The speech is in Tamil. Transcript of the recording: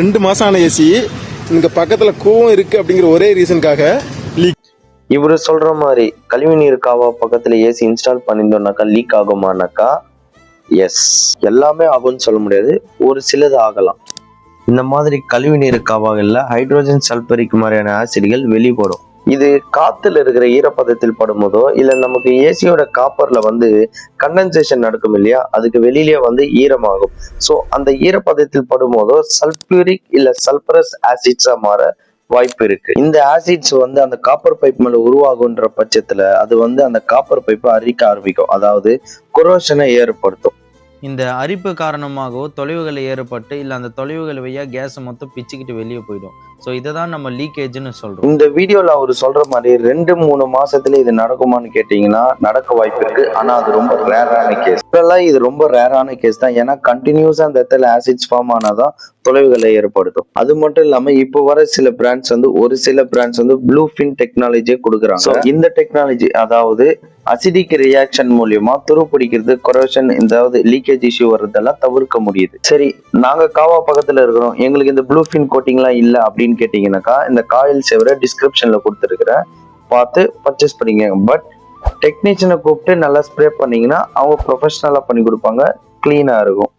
2 மாசம் ஆன ஏசி இங்க பக்கத்துல கூவம் இருக்கு அப்படிங்கிற ஒரே ரீசனுக்காக லீக். இவரு சொல்ற மாதிரி கழிவுநீர் காவா பக்கத்துல ஏசி இன்ஸ்டால் பண்ணியிருந்தோம்னாக்கா லீக் ஆகுமானாக்கா எஸ், எல்லாமே ஆகும்னு சொல்ல முடியாது, ஒரு சிலது ஆகலாம். இந்த மாதிரி கழிவுநீர் காவாகல்ல ஹைட்ரோஜன் சல்பரிக் மாதிரியான ஆசிட்கள் வெளிப்படும். இது காத்துல இருக்கிற ஈரப்பதத்தில் படும்போதோ இல்ல நமக்கு ஏசியோட காப்பர்ல கண்டென்சேஷன் நடக்கும் இல்லையா, அதுக்கு வெளியிலேயே ஈரமாகும். ஸோ அந்த ஈரப்பதத்தில் படும்போதோ சல்பூரிக் இல்ல சல்பரஸ் ஆசிட்ஸா மாற வாய்ப்பு இருக்கு. இந்த ஆசிட்ஸ் அந்த காப்பர் பைப் மேல உருவாகுன்ற பட்சத்துல அது அந்த காப்பர் பைப்பை அரிக்க ஆரம்பிக்கும், அதாவது கொரோஷனை ஏற்படுத்தும். இந்த அரிப்பு காரணமாகவோ தொலைவுகள் ஏற்பட்டு இல்லை அந்த தொலைவுகள் வழியா கேஸ் மொத்தம் பிச்சுக்கிட்டு வெளியே போயிடும். ஸோ இதை தான் நம்ம லீக்கேஜ்னு சொல்றோம். இந்த வீடியோல அவர் சொல்ற மாதிரி 2-3 மாசத்துல இது நடக்குமான்னு கேட்டீங்கன்னா நடக்க வாய்ப்பு இருக்கு. ஆனா அது ரொம்ப ரேரான கேஸ். இது ரொம்ப ரேரான கேஸ் தான். ஏன்னா கண்டினியூஸா அந்த இடத்துல ஆசிட்ஸ் ஃபார்ம் ஆனாதான் தொலைவுகளை ஏற்படுத்தும். அது மட்டும் இல்லாம இப்போ வர சில பிராண்ட்ஸ் ஒரு சில பிராண்ட்ஸ் ப்ளூ ஃபின் டெக்னாலஜியை கொடுக்குறாங்க. இந்த டெக்னாலஜி அதாவது அசிடிக் ரியாக்ஷன் மூலியமா துருப்பிடிக்கிறது, கொரோஷன், இந்த லீக்கேஜ் இஷ்யூ வர்றதெல்லாம் தவிர்க்க முடியுது. சரி, நாங்க காவா பக்கத்துல இருக்கிறோம், எங்களுக்கு இந்த ப்ளூ ஃபின் கோட்டிங்லாம் இல்ல அப்படின்னு கேட்டீங்கன்னாக்கா இந்த காயில் சேவரை டிஸ்கிரிப்ஷன்ல கொடுத்துருக்கிறேன், பார்த்து பர்ச்சேஸ் பண்ணிக்கங்க. பட் டெக்னீஷியனை கூப்பிட்டு நல்லா ஸ்ப்ரே பண்ணீங்கன்னா அவங்க ப்ரொஃபஷனலா பண்ணி கொடுப்பாங்க, கிளீனா இருக்கும்.